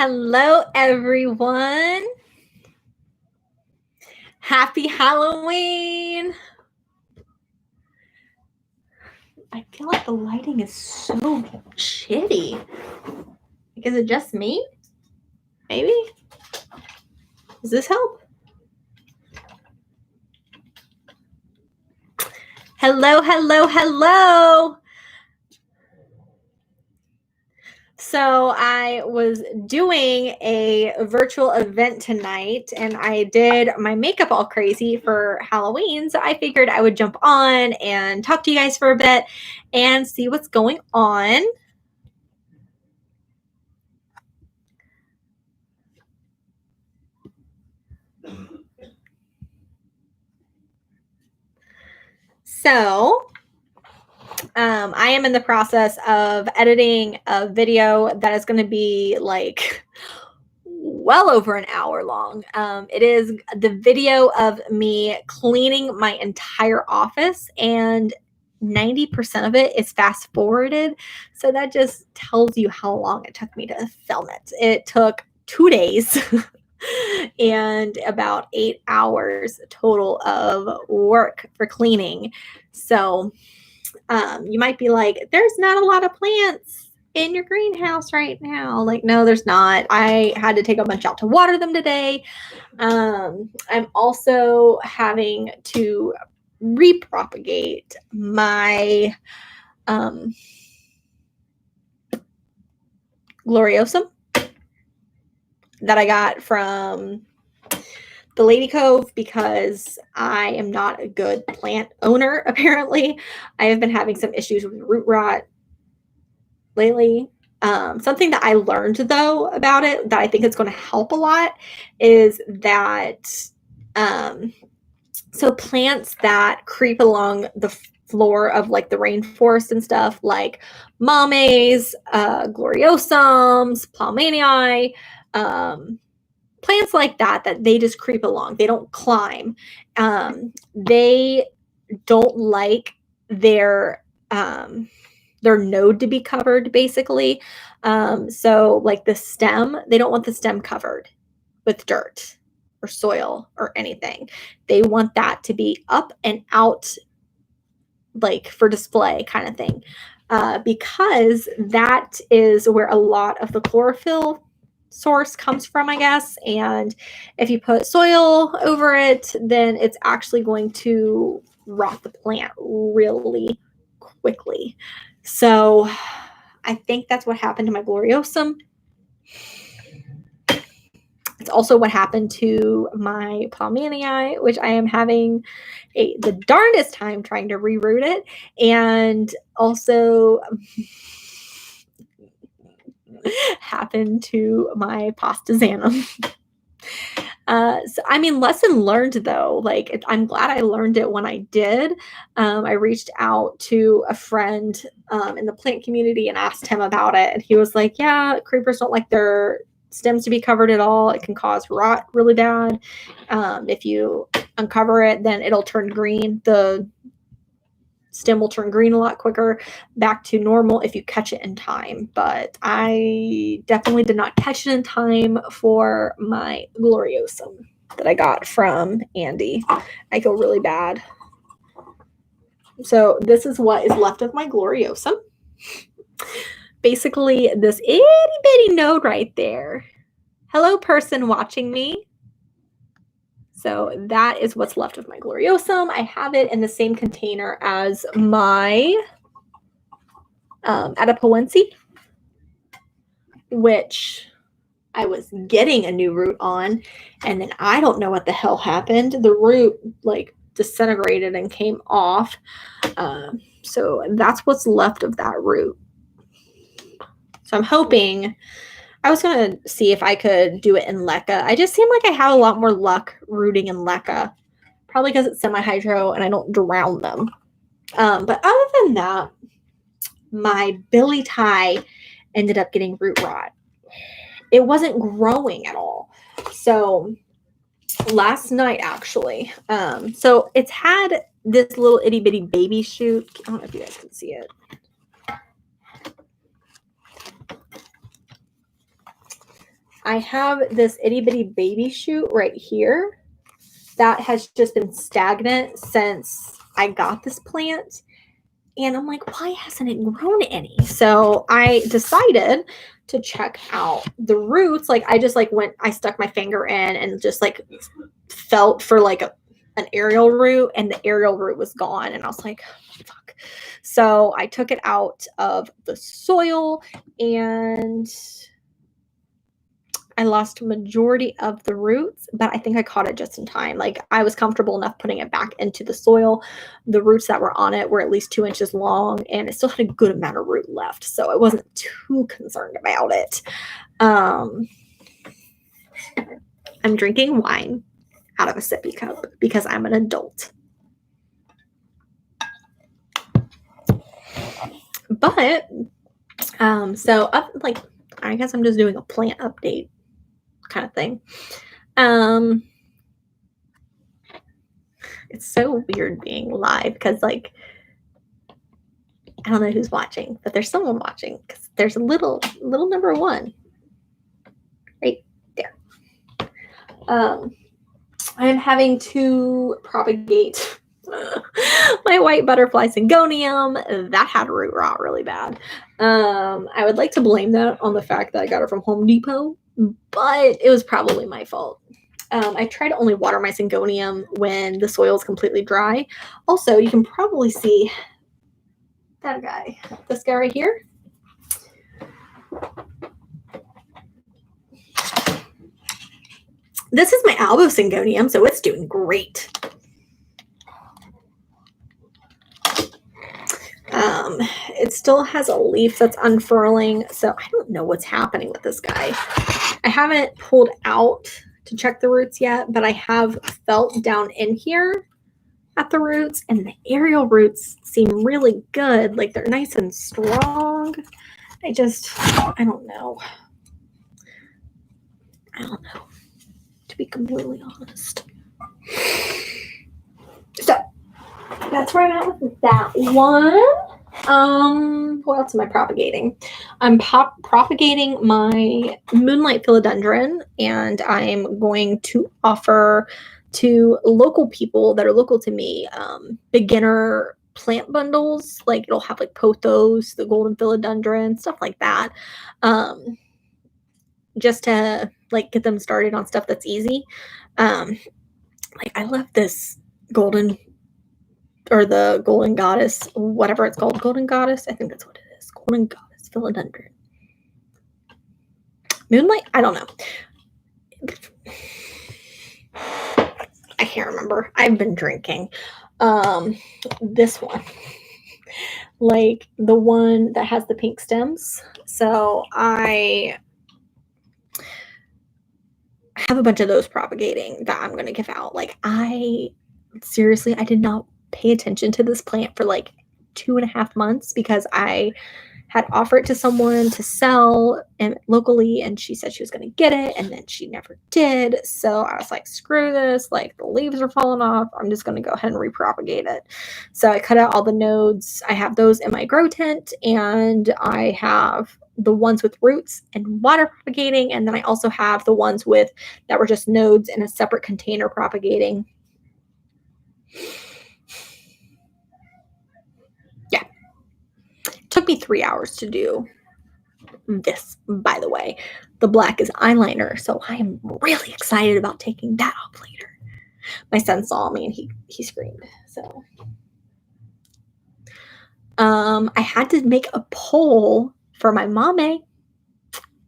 Hello, everyone. Happy Halloween. I feel like the lighting is so shitty. Is it just me? Maybe? Does this help? Hello, hello, hello. So I was doing a virtual event tonight and I did my makeup all crazy for Halloween. So I figured I would jump on and talk to you guys for a bit and see what's going on. So I am in the process of editing a video that is going to be like well over an hour long. It is the video of me cleaning my entire office, and 90% of it is fast forwarded. So that just tells you how long it took me to film it. It took 2 days. And about 8 hours total of work for cleaning. So you might be like, there's not a lot of plants in your greenhouse right now. Like, no, there's not. I had to take a bunch out to water them today. I'm also having to repropagate my Gloriosum that I got from the Lady Cove because I am not a good plant owner, apparently. I have been having some issues with root rot lately. Something that I learned, though, about it that I think is going to help a lot is that so plants that creep along the floor of like the rainforest and stuff, like mames, gloriosums, palmanii, plants like that they just creep along. They don't climb. They don't like their node to be covered, basically. So like the stem, they don't want the stem covered with dirt or soil or anything. They want that to be up and out, like for display kind of thing, because that is where a lot of the chlorophyll source comes from, I guess. And if you put soil over it, then it's actually going to rot the plant really quickly. So I think that's what happened to my Gloriosum. It's also what happened to my Palmanii, which I am having the darndest time trying to reroot it. And also happened to my Pastazanum. So, I mean, lesson learned, though. Like, I'm glad I learned it when I did. I reached out to a friend in the plant community and asked him about it. And he was like, yeah, creepers don't like their stems to be covered at all. It can cause rot really bad. If you uncover it, then it'll turn green. The stem will turn green a lot quicker, back to normal if you catch it in time. But I definitely did not catch it in time for my Gloriosum that I got from Andy. I feel really bad. So this is what is left of my Gloriosum. Basically, this itty bitty node right there. Hello, person watching me. So that is what's left of my Gloriosum. I have it in the same container as my Atapoense, which I was getting a new root on, and then I don't know what the hell happened. The root like disintegrated and came off. So that's what's left of that root. So I'm hoping, I was going to see if I could do it in LECA. I just seem like I have a lot more luck rooting in LECA. Probably because it's semi-hydro and I don't drown them. But other than that, my Billy Tie ended up getting root rot. It wasn't growing at all. So last night, actually, so it's had this little itty bitty baby shoot. I don't know if you guys can see it. I have this itty bitty baby shoot right here that has just been stagnant since I got this plant. And I'm like, why hasn't it grown any? So I decided to check out the roots. Like I just like went, I stuck my finger in and just like felt for like an aerial root, and the aerial root was gone. And I was like, fuck. So I took it out of the soil and I lost majority of the roots, but I think I caught it just in time. Like I was comfortable enough putting it back into the soil. The roots that were on it were at least 2 inches long, and it still had a good amount of root left, so I wasn't too concerned about it. I'm drinking wine out of a sippy cup because I'm an adult. But so up, like I guess I'm just doing a plant update kind of thing. It's so weird being live because like I don't know who's watching, but there's someone watching because there's a little number one right there. I'm having to propagate my white butterfly syngonium. That had root rot really bad. I would like to blame that on the fact that I got it from Home Depot, but it was probably my fault. I try to only water my syngonium when the soil is completely dry. Also, you can probably see that guy, this guy right here. This is my Albo syngonium, so it's doing great. It still has a leaf that's unfurling, so I don't know what's happening with this guy. I haven't pulled out to check the roots yet, but I have felt down in here at the roots, and the aerial roots seem really good. Like they're nice and strong. I don't know. I don't know, to be completely honest. So that's where I'm at with that one. What else am I propagating? I'm propagating my Moonlight Philodendron, and I'm going to offer to local people that are local to me beginner plant bundles. Like it'll have like pothos, the golden philodendron, stuff like that, just to like get them started on stuff that's easy. Like I love this golden, or the golden goddess, whatever it's called, golden goddess. I think that's what it is. Golden goddess philodendron. Moonlight? I don't know. I can't remember. I've been drinking. This one. Like the one that has the pink stems. So I have a bunch of those propagating that I'm going to give out. Like seriously, I did not pay attention to this plant for like 2.5 months because I had offered to someone to sell locally, and she said she was going to get it, and then she never did. So I was like, screw this, like the leaves are falling off, I'm just going to go ahead and repropagate it. So I cut out all the nodes. I have those in my grow tent, and I have the ones with roots and water propagating, and then I also have the ones that were just nodes in a separate container propagating. Yeah. It took me 3 hours to do this, by the way. The black is eyeliner, so I am really excited about taking that off later. My son saw me and he screamed. So I had to make a poll for my mame.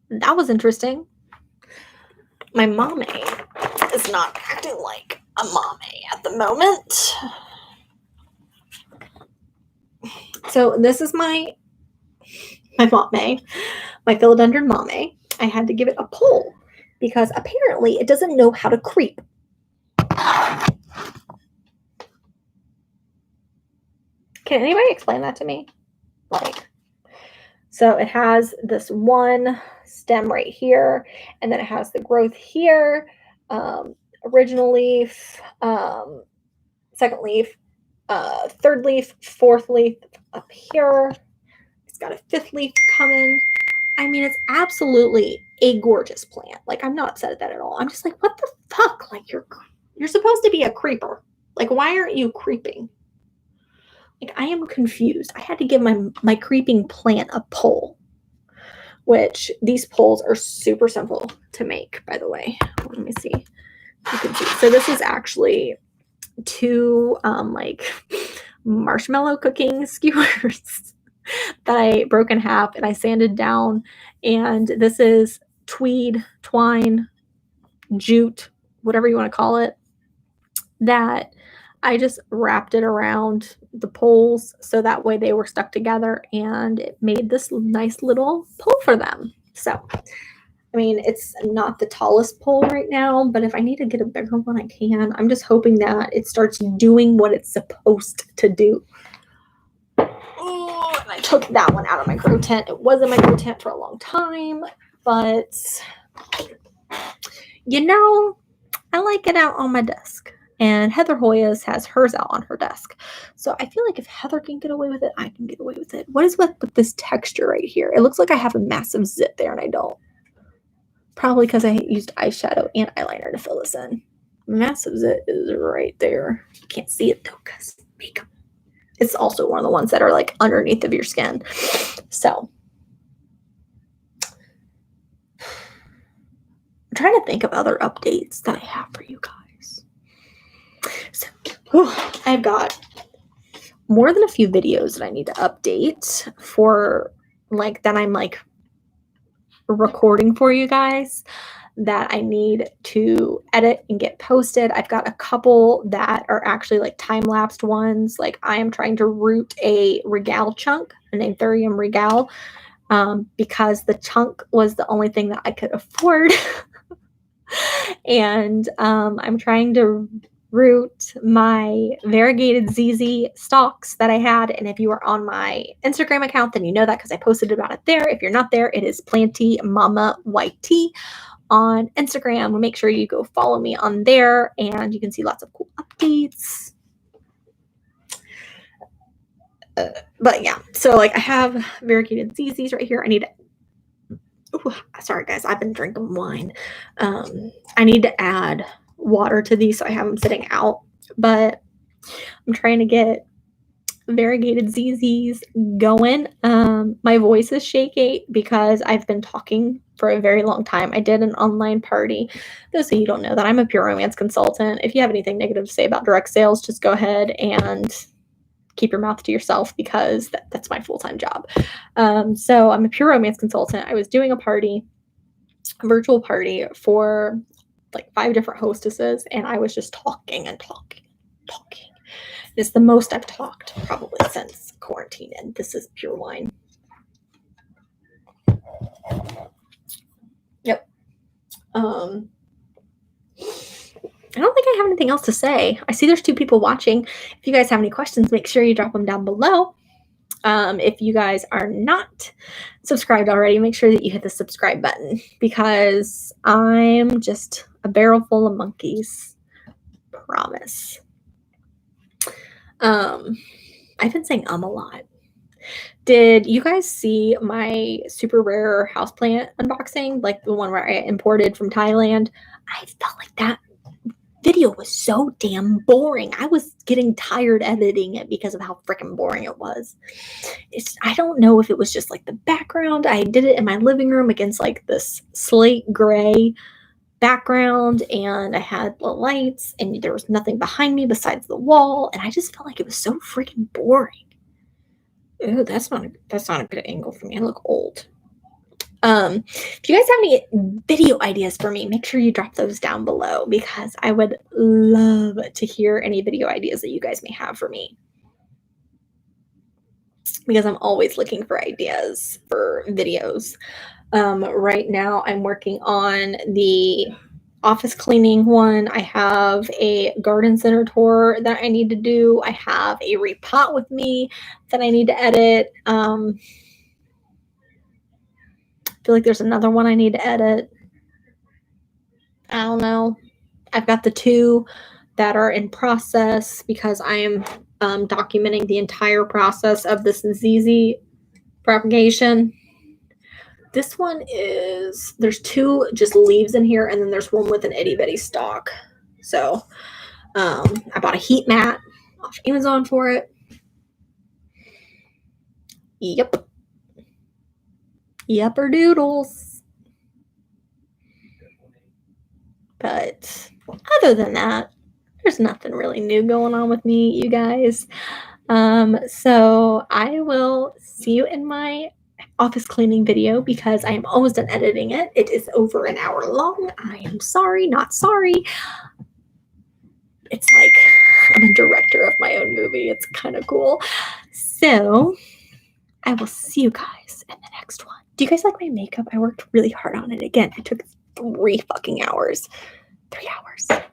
That was interesting. My mame is not acting like a mame at the moment. So this is my mame, my philodendron mame. I had to give it a poll because apparently it doesn't know how to creep. Can anybody explain that to me? Like, so it has this one stem right here, and then it has the growth here, original leaf, second leaf, third leaf, fourth leaf up here. It's got a fifth leaf coming. I mean, it's absolutely a gorgeous plant. Like, I'm not upset at that at all. I'm just like, what the fuck? Like, you're supposed to be a creeper. Like, why aren't you creeping? Like, I am confused. I had to give my creeping plant a pole, which these poles are super simple to make, by the way. Let me see. You can see. So this is actually two like marshmallow cooking skewers that I broke in half and I sanded down. And this is tweed, twine, jute, whatever you want to call it, that I just wrapped it around the poles so that way they were stuck together and it made this nice little pole for them. So, I mean, it's not the tallest pole right now, but if I need to get a bigger one, I can. I'm just hoping that it starts doing what it's supposed to do. Oh, and I took that one out of my grow tent. It was in my grow tent for a long time, but you know, I like it out on my desk. And Heather Hoyas has hers out on her desk. So I feel like if Heather can get away with it, I can get away with it. What is with this texture right here? It looks like I have a massive zit there and I don't. Probably because I used eyeshadow and eyeliner to fill this in. Massive zit is right there. You can't see it though because makeup. It's also one of the ones that are like underneath of your skin. So I'm trying to think of other updates that I have for you guys. So I've got more than a few videos that I need to update for like that I'm like recording for you guys that I need to edit and get posted. I've got a couple that are actually like time-lapsed ones. Like I am trying to root a Regal chunk, an Anthurium Regal, because the chunk was the only thing that I could afford. And I'm trying to root my variegated ZZ stalks that I had. And if you are on my Instagram account, then you know that because I posted about it there. If you're not there, it is Planty Mama YT on Instagram. Make sure you go follow me on there and you can see lots of cool updates. But yeah, so like I have variegated ZZs right here. I need to sorry guys, I've been drinking wine. I need to add water to these so I have them sitting out, but I'm trying to get variegated ZZs going. My voice is shaky because I've been talking for a very long time. I did an online party. Those of you who don't know that I'm a pure romance consultant. If you have anything negative to say about direct sales, just go ahead and keep your mouth to yourself because that's my full-time job. So I'm a pure romance consultant. I was doing a virtual party for like 5 different hostesses, and I was just talking and talking and talking. It's the most I've talked probably since quarantine, and this is pure wine. Yep. I don't think I have anything else to say. I see there's 2 people watching. If you guys have any questions, make sure you drop them down below. If you guys are not subscribed already, make sure that you hit the subscribe button because I'm just a barrel full of monkeys. Promise. I've been saying a lot. Did you guys see my super rare houseplant unboxing? Like the one where I imported from Thailand? I felt like that video was so damn boring. I was getting tired editing it because of how freaking boring it was. I don't know if it was just like the background. I did it in my living room against like this slate gray background, and I had the lights, and there was nothing behind me besides the wall, and I just felt like it was so freaking boring. Ooh, that's not a good angle for me. I look old. If you guys have any video ideas for me, make sure you drop those down below because I would love to hear any video ideas that you guys may have for me. Because I'm always looking for ideas for videos. Right now I'm working on the office cleaning one. I have a garden center tour that I need to do. I have a repot with me that I need to edit. I feel like there's another one I need to edit. I don't know. I've got the 2 that are in process because I am documenting the entire process of this ZZ propagation. This one is, there's two just leaves in here, and then there's one with an itty bitty stalk. So I bought a heat mat off Amazon for it. Yep. Yepper doodles. But other than that, there's nothing really new going on with me, you guys. So I will see you in my office cleaning video because I am almost done editing it. It is over an hour long. I am sorry, not sorry. It's like I'm a director of my own movie. It's kind of cool. So I will see you guys in the next one. Do you guys like my makeup? I worked really hard on it. Again, it took 3 fucking hours. 3 hours. What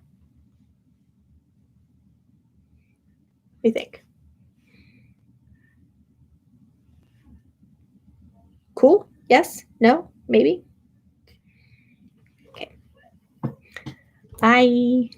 do you think? Cool? Yes? No? Maybe? Okay. Bye.